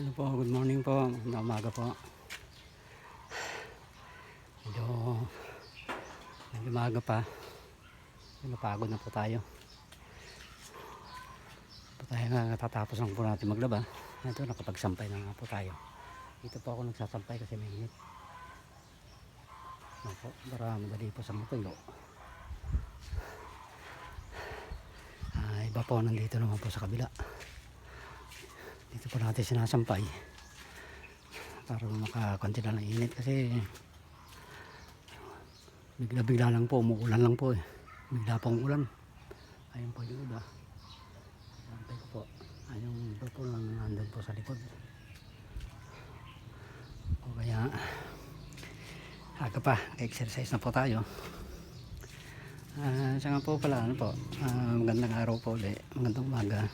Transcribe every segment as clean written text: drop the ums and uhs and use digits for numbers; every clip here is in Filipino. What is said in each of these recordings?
Hello po, good morning po, magandang umaga po. Medyo umaga pa, napagod na po tayo. Katatapos lang po natin maglaba. Ito, nakapagsampay na nga po tayo. Dito po ako nagsasampay kasi may init. Ako, para madali po sa matuyo. Iba po, nandito naman po sa kabila. Dito po natin sinasampay para makakonti na ng init kasi bigla-bigla lang po, umuulan lang po eh. Bigla pong ulan. Ayun po yung iba. Sampay ko po. Ayun iba po lang nandun po sa likod. O kaya aga pa, exercise na po tayo. Siya nga po pala, ano po, magandang araw po ulit, magandang umaga.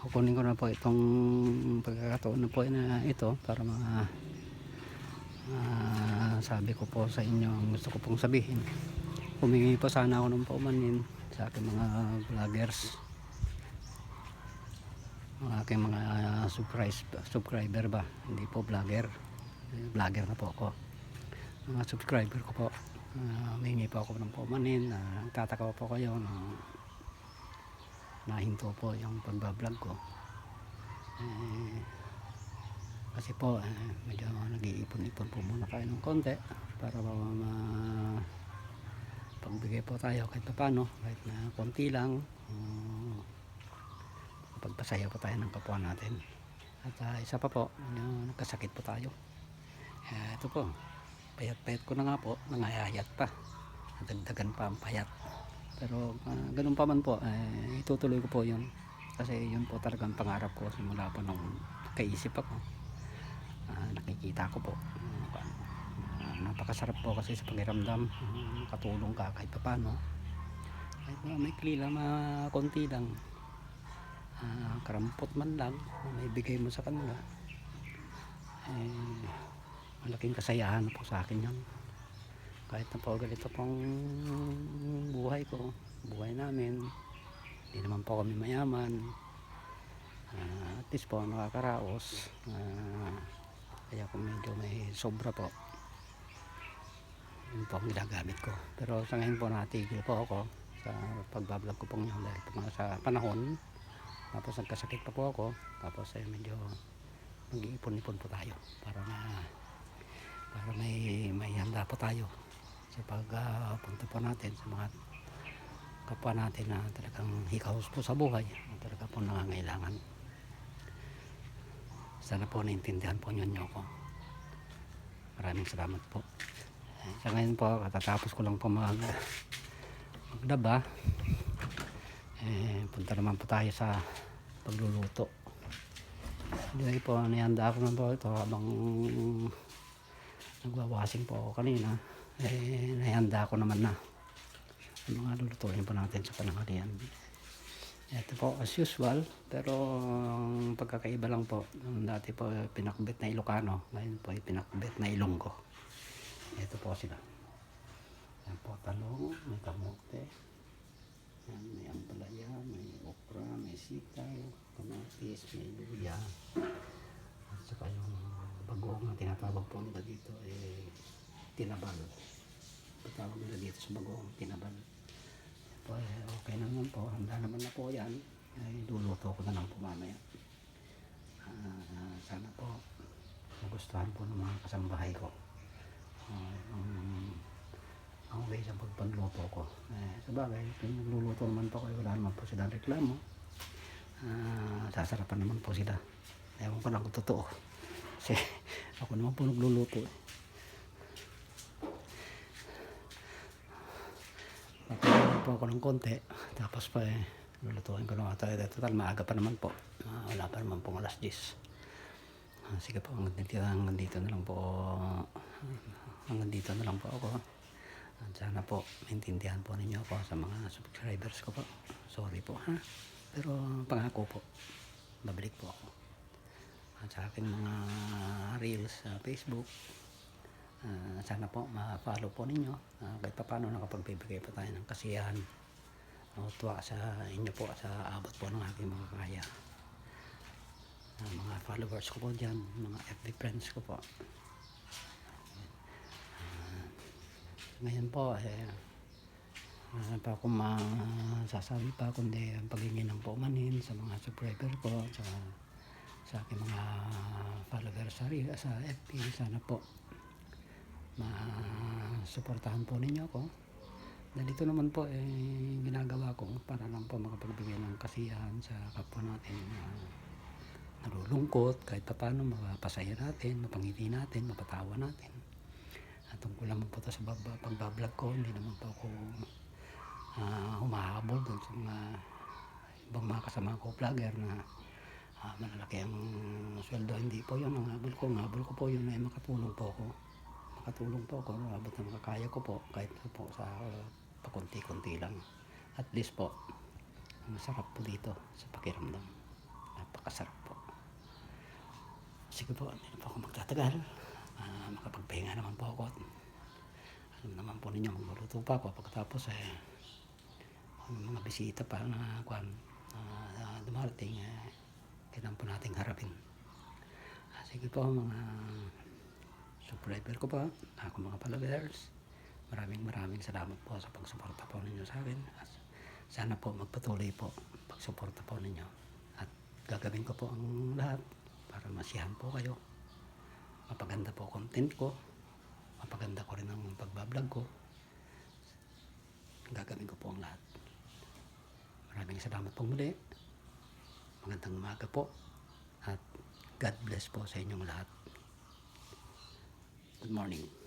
Kukunin ko na po itong pagkakataon na po na ito para sabi ko po sa inyo ang gusto ko pong sabihin. Humingi po sana ako ng paumanhin sa aking mga vloggers, ang aking mga subscriber ba, hindi po vlogger na po ako, mga subscriber ko po. Humingi po ako ng paumanhin. Tataka po kayo nahinto po yung pagbablog ko kasi po medyo nag-iipon-ipon po muna kayo ng konti para pagbigay po tayo kahit paano, kahit na konti lang, pagpasaya po tayo ng kapwa natin. At isa pa po, nagkasakit po tayo. Ito po, payat-payat ko na nga po, nangayayat pa, nadagdagan pa ang payat. Pero ganun pa man po, itutuloy ko po yun kasi yun po talagang pangarap ko simula po nung kaisip ako. Nakikita ko po napakasarap po kasi sa pakiramdam, makatulong ka kahit paano, kahit may klila, konti lang, karampot man lang may bigay mo sa kanila, malaking kasayahan po sa akin yan. Kahit na po ganito pong buhay ko, buhay namin, hindi naman po kami mayaman, at least po nakakaraos, kaya kung medyo may sobra po, yun po ang ginagamit ko. Pero sa ngayon po natigil po ako sa pagbablog ko pong yun dahil po sa panahon, tapos nagkasakit pa po ako, tapos medyo mag-iipon-ipon po tayo para may handa po tayo sa pagpunta po natin sa mga kapwa natin na talagang hikaos po sa buhay, na talaga po nangangailangan. Sana po naintindihan po nyo ko. Maraming salamat po. Sa ngayon po, katatapos ko lang po magdaba, punta naman po tayo sa pagluluto. Hindi po, nihanda ako naman po ito habang nagwawashing po ako kanina. Nihanda ko naman na ang mga lulutuin po natin sa pananghalian. Ito po as usual, pero ang pagkakaiba lang po, dati po pinakbet na Ilocano, ngayon po pinakbet na Ilonggo. Ito po sila. Yan po, talong, may kamote, yan, may ampalaya, may okra, may sitaw, kamatis, may luya, at saka yung bagong na tinatawag po nila dito tinabal. Tinatawag nila dito sa bagong tinabal. Po, okay naman po, handa naman na po yan. Luluto ko na lang po mamaya. Sana po magustuhan po ng mga kasambahay ko ang way sa pagpanluto ko. Sabagay, kung nagluluto naman po kayo, wala naman po silang reklamo. Sasarapan naman po sila. Ewan ko lang kung totoo kasi ako naman po nagluluto. Papagawa po ako ng konti, tapos pa lulutuin ko naman tayo. Total, maaga pa naman po, wala pa naman pong alas 10. Sige po, hanggang dito na lang po ako. At sana po maintindihan po ninyo ako sa mga subscribers ko po. Sorry po ha, pero pangako po, babalik po ako. At sa aking mga reels sa Facebook, sana po ma-follow po ninyo, kahit pa paano nakapagbibigay po tayo ng kasiyahan o tuwa sa inyo po sa abot po ng aking mga kaya. mga followers ko po dyan, mga FB friends ko po. Ngayon po, wala pa akong masasabi pa kundi ang paghingi ng paumanin sa mga subscriber ko, sa aking mga followers sa FB. Sana po masuportahan po ninyo ako. Dahil ito naman po ginagawa ko para lang po makapagbigay ng kasiyahan sa kapwa natin nalulungkot, kahit pa paano mapasaya natin, mapangiti natin, mapatawa natin. At tungkol naman po ito sa pagbablog ko, hindi naman po ako humahabol dun sa mga ibang mga kasama ko vlogger na malalaki ang sweldo. Hindi po yun ang habol ko. Ang habol ko po yun ay makatulong po ako abot na makakaya ko po, kahit po sa pakunti-kunti lang. At least po masarap po dito sa pakiramdam, napakasarap po. Sige po, hindi na po ako magtatagal. Makapagpahinga naman po ako. Alam naman po ninyo, magluluto pa ako pagkatapos mga bisita pa na dumarating, kailangan po nating harapin. Sige po mga subscriber ko po, ako mga followers, maraming salamat po sa pagsuporta po ninyo sa akin. Sana po magpatuloy po pagsuporta po ninyo, at gagawin ko po ang lahat para masiyahan po kayo, mapaganda po content ko, mapaganda ko rin ang pagbablog ko. Gagawin ko po ang lahat. Maraming salamat po muli. Magandang umaga po, at God bless po sa inyong lahat. Good morning.